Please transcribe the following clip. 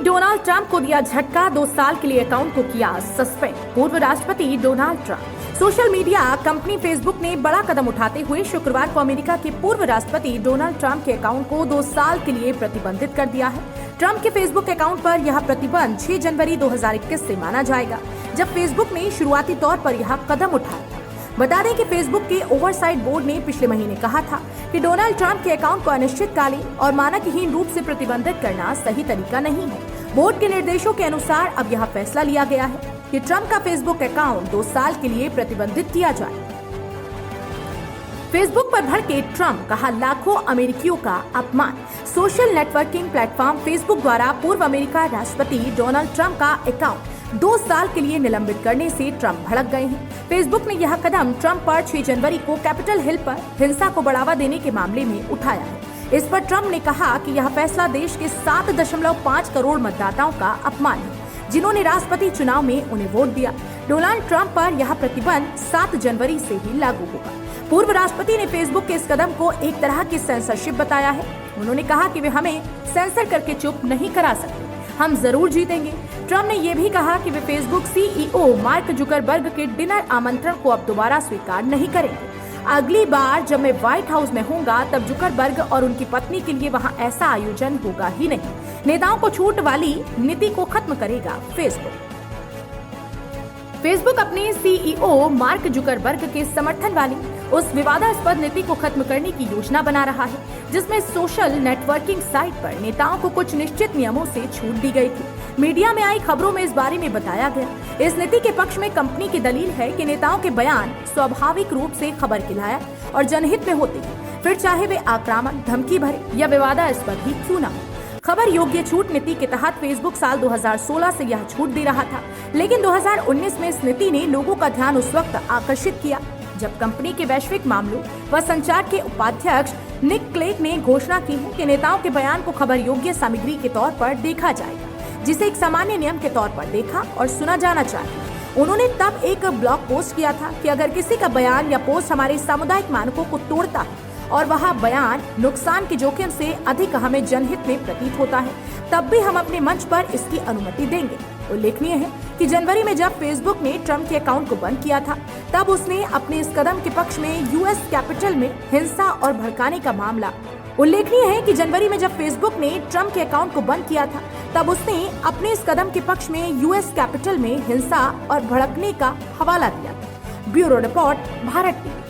Donald Trump को दिया झटका, 2 साल के लिए अकाउंट को किया सस्पेंड। पूर्व राष्ट्रपति Donald Trump. Social media company Facebook ने बड़ा कदम उठाते हुए शुक्रवार को अमेरिका के पूर्व राष्ट्रपति डोनाल्ड ट्रंप के अकाउंट को 2 साल के लिए प्रतिबंधित कर दिया है। ट्रंप के फेसबुक अकाउंट पर यह प्रतिबंध 6 जनवरी 2021 से माना जाएगा, जब फेसबुक ने शुरुआती तौर पर यह कदम उठाया। बता दें कि फेसबुक के ओवरसाइट बोर्ड ने पिछले महीने कहा था कि डोनाल्ड ट्रंप के अकाउंट को अनिश्चितकालीन और मानकहीन रूप से प्रतिबंधित करना सही तरीका नहीं है। बोर्ड के निर्देशों के अनुसार अब यह फैसला लिया गया है कि ट्रंप का फेसबुक अकाउंट 2 साल के लिए प्रतिबंधित किया जाए। फेसबुक पर भड़के ट्रंप, कहा लाखों अमेरिकियों का अपमान। सोशल नेटवर्किंग प्लेटफॉर्म फेसबुक द्वारा पूर्व अमेरिका राष्ट्रपति डोनाल्ड ट्रंप का अकाउंट 2 साल के लिए निलंबित करने से ट्रंप भड़क गए हैं। फेसबुक ने यह कदम ट्रंप पर 6 जनवरी को कैपिटल हिल पर हिंसा को बढ़ावा देने के मामले में उठाया है। इस पर ट्रंप ने कहा कि यह फैसला देश के 7.5 करोड़ मतदाताओं का अपमान है, जिन्होंने राष्ट्रपति चुनाव में उन्हें वोट दिया। डोनाल्ड ट्रंप पर यह प्रतिबंध 7 जनवरी से ही लागू होगा। पूर्व राष्ट्रपति ने फेसबुक के इस कदम को एक तरह की सेंसरशिप बताया है। उन्होंने कहा कि वे हमें सेंसर करके चुप नहीं करा सकते, हम जरूर जीतेंगे। ट्रंप ने यह भी कहा कि वे फेसबुक सीईओ मार्क जुकरबर्ग के डिनर आमंत्रण को अब दोबारा स्वीकार नहीं करेंगे। अगली बार जब मैं व्हाइट हाउस में होऊंगा, तब जुकरबर्ग और उनकी पत्नी के लिए वहां ऐसा आयोजन होगा ही नहीं। नेताओं को छूट वाली नीति को खत्म करेगा फेसबुक अपने सीईओ मार्क जुकरबर्ग के समर्थन वाली उस विवादास्पद नीति को खत्म करने की योजना बना रहा है, जिसमें सोशल नेटवर्किंग साइट पर नेताओं को कुछ निश्चित नियमों से छूट दी गई थी। मीडिया में आई खबरों में इस बारे में बताया गया। इस नीति के पक्ष में कंपनी की दलील है कि नेताओं के बयान स्वाभाविक रूप से खबर के लायक और जनहित में होते हैं, फिर चाहे वे आक्रामक, धमकी भरे या विवादास्पद ही क्यों न हो। खबर योग्य छूट नीति के तहत फेसबुक साल 2016 से यह छूट दे रहा था, लेकिन 2019 में इस नीति ने लोगों का ध्यान उस वक्त आकर्षित किया जब कंपनी के वैश्विक मामलों व संचार के उपाध्यक्ष निक क्लेग ने घोषणा की है कि नेताओं के बयान को खबर योग्य सामग्री के तौर पर देखा जाएगा, जिसे एक सामान्य नियम के तौर पर देखा और सुना जाना चाहिए। उन्होंने तब एक ब्लॉग पोस्ट किया था कि अगर किसी का बयान या पोस्ट हमारे सामुदायिक मानकों को तोड़ता है और वह बयान नुकसान के जोखिम से अधिक हमें जनहित में प्रतीत होता है, तब भी हम अपने मंच पर इसकी अनुमति देंगे। उल्लेखनीय है कि जनवरी में जब फेसबुक ने ट्रंप के अकाउंट को बंद किया था, तब उसने अपने इस कदम के पक्ष में यूएस कैपिटल में हिंसा और भड़काने का मामला उल्लेखनीय है कि जनवरी में जब फेसबुक ने ट्रंप के अकाउंट को बंद किया था, तब उसने अपने इस कदम के पक्ष में यूएस कैपिटल में हिंसा और भड़कने का हवाला दिया। Bureau report, Bharat TV.